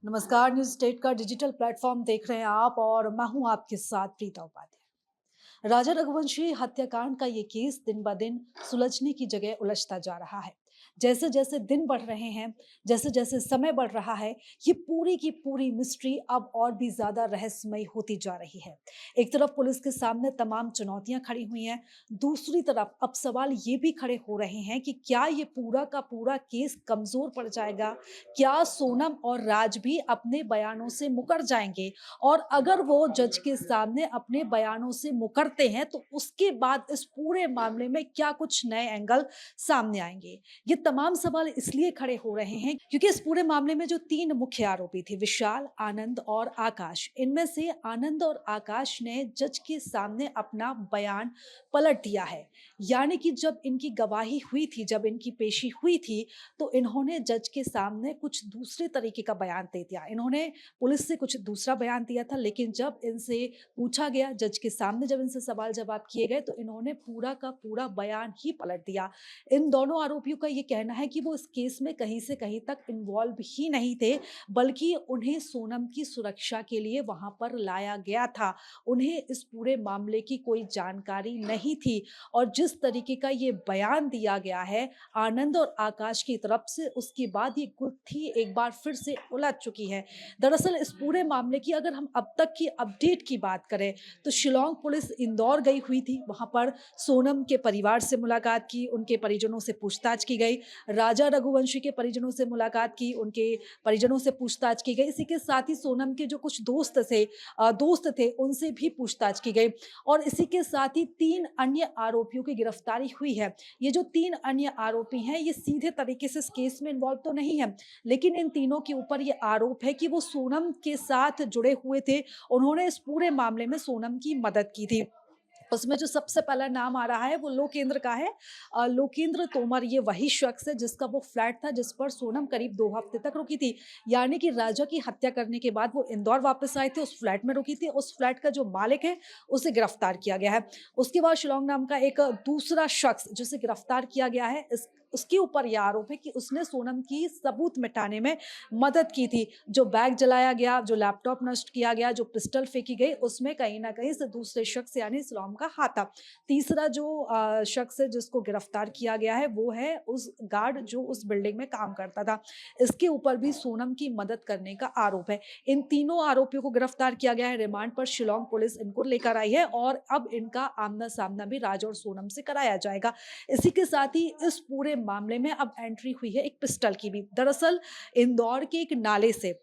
नमस्कार। News state का digital platform देख रहे हैं आप और मैं हूं आपके साथ प्रीता उपाध्याय। राजा रघुवंशी हत्याकांड का ये केस दिन ब दिन सुलझने की जगह उलझता जा रहा है। जैसे जैसे दिन बढ़ रहे हैं, जैसे जैसे समय बढ़ रहा है, ये पूरी की पूरी मिस्ट्री अब और भी ज्यादा रहस्यमयी होती जा रही है। एक तरफ पुलिस के सामने तमाम चुनौतियां खड़ी हुई हैं, दूसरी तरफ अब सवाल ये भी खड़े हो रहे हैं कि क्या ये पूरा का पूरा केस कमजोर पड़ जाएगा? क्या सोनम और राज भी अपने बयानों से मुकर जाएंगे? और अगर वो जज के सामने अपने बयानों से मुकरते हैं तो उसके बाद इस पूरे मामले में क्या कुछ नए एंगल सामने आएंगे? ये तमाम सवाल इसलिए खड़े हो रहे हैं क्योंकि इस पूरे मामले में जो तीन मुख्य आरोपी थे, विशाल, आनंद और आकाश, इनमें से आनंद और आकाश ने जज के सामने अपना बयान पलट दिया है। यानी कि जब इनकी गवाही हुई थी, जब इनकी पेशी हुई थी, तो इन्होंने जज के सामने कुछ दूसरे तरीके का बयान दे दिया। इन्होंने पुलिस से कुछ दूसरा बयान दिया था, लेकिन जब इनसे पूछा गया जज के सामने, जब इनसे सवाल जवाब किए गए, तो इन्होंने पूरा का पूरा बयान ही पलट दिया। इन दोनों आरोपियों का ये कहना है कि वो इस केस में कहीं से कहीं तक इन्वॉल्व ही नहीं थे, बल्कि उन्हें सोनम की सुरक्षा के लिए वहां पर लाया गया था। उन्हें इस पूरे मामले की कोई जानकारी नहीं थी और जिस तरीके का ये बयान दिया गया है आनंद और आकाश की तरफ से, उसके बाद ये गुत्थी एक बार फिर से उलझ चुकी है। दरअसल इस पूरे मामले की अगर हम अब तक की अपडेट की बात करें तो शिलोंग पुलिस इंदौर गई हुई थी। वहां पर सोनम के परिवार से मुलाकात की, उनके परिजनों से पूछताछ की गई। राजा रघुवंशी के परिजनों से मुलाकात की, उनके परिजनों से पूछताछ की गई। इसी के साथ ही सोनम के जो कुछ दोस्त थे उनसे भी पूछताछ की गई और इसी के साथ ही तीन अन्य आरोपियों की गिरफ्तारी हुई है। ये जो तीन अन्य आरोपी हैं, ये सीधे तरीके से इस केस में इन्वॉल्व तो नहीं है, लेकिन इन तीनों के ऊपर ये आरोप है कि वो सोनम के साथ जुड़े हुए थे। उन्होंने इस पूरे मामले में सोनम की मदद की थी। उसमें जो सबसे पहला नाम आ रहा है वो लोकेंद्र का है। लोकेंद्र तोमर ये वही शख्स है जिसका वो फ्लैट था जिस पर सोनम करीब 2 हफ्ते तक रुकी थी। यानी कि राजा की हत्या करने के बाद वो इंदौर वापस आए थे, उस फ्लैट में रुकी थी। उस फ्लैट का जो मालिक है उसे गिरफ्तार किया गया है। उसके बाद शिलोंग नाम का एक दूसरा शख्स जिसे गिरफ्तार किया गया है, इस उसके ऊपर यह आरोप है कि उसने सोनम की सबूत मिटाने में मदद की थी। जो बैग जलाया गया, जो लैपटॉप नष्ट किया गया, जो पिस्टल फेंकी गई, उसमें कहीं न कहीं से दूसरे शख्स यानी इस्लाम का हाथ था। तीसरा जो शख्स है जिसको गिरफ्तार किया गया है वो है उस गार्ड जो उस बिल्डिंग में काम करता था। इसके ऊपर भी सोनम की मदद करने का आरोप है। इन तीनों आरोपियों को गिरफ्तार किया गया है। रिमांड पर शिलोंग पुलिस इनको लेकर आई है और अब इनका आमना-सामना भी राज और सोनम से कराया जाएगा। इसी के साथ ही इस पूरे मामले में अब एंट्री हुई है एक पिस्टल की भी। दरअसल इंदौर के एक नाले से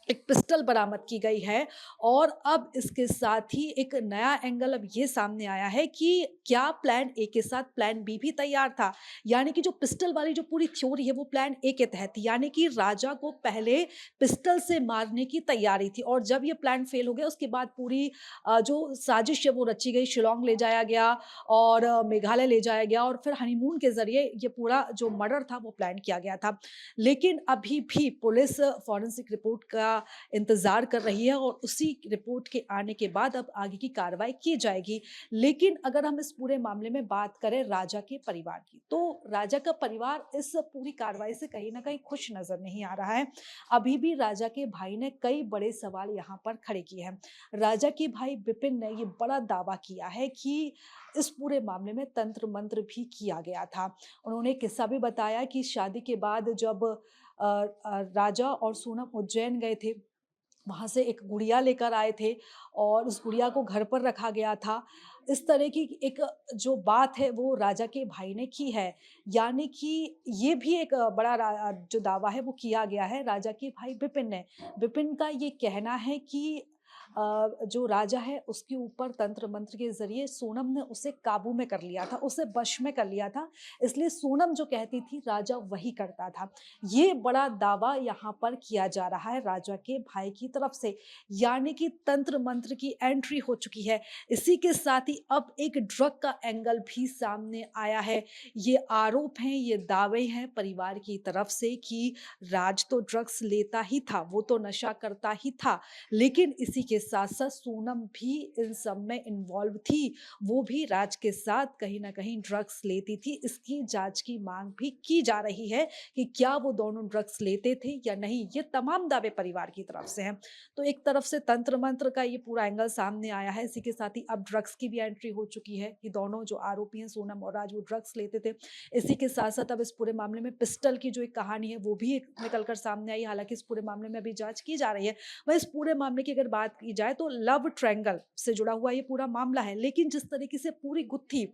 एक पिस्टल बरामद की गई है और अब इसके साथ ही एक नया एंगल अब ये सामने आया है कि क्या प्लान ए के साथ प्लान बी भी तैयार था। यानी कि जो पिस्टल वाली जो पूरी थ्योरी है वो प्लान ए के तहत थी, यानी कि राजा को पहले पिस्टल से मारने की तैयारी थी और जब ये प्लान फेल हो गया उसके बाद पूरी जो साजिश है वो रची गई। शिलोंग ले जाया गया और मेघालय ले जाया गया और फिर हनीमून के जरिए ये पूरा जो मर्डर था वो प्लान किया गया था। लेकिन अभी भी पुलिस फॉरेंसिक रिपोर्ट का इंतजार कर रही है और उसी रिपोर्ट के आने के बाद अब आगे की कार्रवाई की जाएगी। लेकिन अगर हम इस पूरे मामले में बात करें राजा के परिवार की, तो राजा का परिवार इस पूरी कार्रवाई से कहीं ना कहीं खुश नजर नहीं आ रहा है। अभी भी राजा के भाई ने कई बड़े सवाल यहाँ पर खड़े किए हैं। राजा के भाई विपिन ने ये बड़ा दावा किया है कि इस पूरे मामले में तंत्र मंत्र भी किया गया था। उन्होंने एक किस्सा भी बताया कि शादी के बाद जब राजा और सोनम उज्जैन गए थे, वहाँ से एक गुड़िया लेकर आए थे और उस गुड़िया को घर पर रखा गया था। इस तरह की एक जो बात है वो राजा के भाई ने की है। यानी कि ये भी एक बड़ा जो दावा है वो किया गया है राजा के भाई विपिन ने। विपिन का ये कहना है कि जो राजा है उसके ऊपर तंत्र मंत्र के ज़रिए सोनम ने उसे काबू में कर लिया था, उसे वश में कर लिया था। इसलिए सोनम जो कहती थी राजा वही करता था। ये बड़ा दावा यहाँ पर किया जा रहा है राजा के भाई की तरफ से। यानी कि तंत्र मंत्र की एंट्री हो चुकी है। इसी के साथ ही अब एक ड्रग का एंगल भी सामने आया है। ये आरोप हैं, ये दावे हैं परिवार की तरफ से कि राज तो ड्रग्स लेता ही था, वो तो नशा करता ही था। लेकिन इसी के साथ-साथ सोनम भी इन सब में इन्वॉल्व थी। वो भी राज के साथ कहीं न कहीं ड्रग्स लेती थी। इसकी जाँच की माँग भी की जा रही है कि क्या वो दोनों ड्रग्स लेते थे या नहीं? ये तमाम दावे परिवार की तरफ से हैं। तो एक तरफ से तंत्र-मंत्र का ये पूरा एंगल सामने आया है। इसी के साथ ही अब ड्रग्स की भी एंट्री हो चुकी है कि दोनों जो आरोपी हैं सोनम और राज वो ड्रग्स लेते थे। इसी के साथ-साथ अब इस पूरे मामले में पिस्टल की जो एक कहानी है वो भी एक निकल कर सामने आई। हालाँकि इस पूरे मामले में अभी जाँच की जा रही है। वहीं इस पूरे मामले की अगर बात की जाए तो लव ट्रायंगल से जुड़ा हुआ ये पूरा मामला है। लेकिन जिस तरीके से पूरी गुत्थी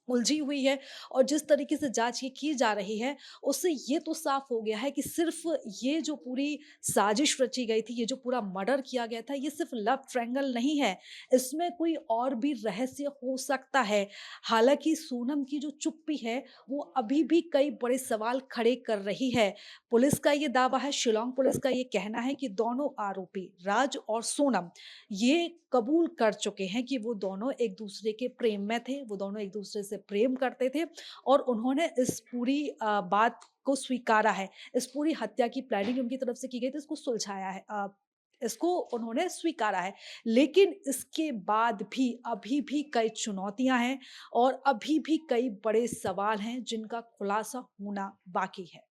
उलझी हुई है और जिस तरीके से जाँच ये की जा रही है, उससे ये तो साफ़ हो गया है कि सिर्फ़ ये जो पूरी साज़िश रची गई थी, ये जो पूरा मर्डर किया गया था, ये सिर्फ़ लव ट्रायंगल नहीं है। इसमें कोई और भी रहस्य हो सकता है। हालाँकि सोनम की जो चुप्पी है, वो अभी भी कई बड़े सवाल खड़े कर रही है। पुलिस का ये दावा है, शिलांग पुलिस का ये कहना है कि दोनों आरोपी राज और सोनम ये कबूल कर चुके हैं कि वो दोनों एक-दूसरे के प्रेम में थे, वो दोनों एक-दूसरे से प्रेम करते थे और उन्होंने इस पूरी बात को स्वीकारा है। इस पूरी हत्या की प्लानिंग उनकी तरफ से की गई थी, इसको सुलझाया है इसको उन्होंने स्वीकारा है। लेकिन इसके बाद भी अभी भी कई चुनौतियाँ हैं और अभी भी कई बड़े सवाल हैं जिनका खुलासा होना बाकी है।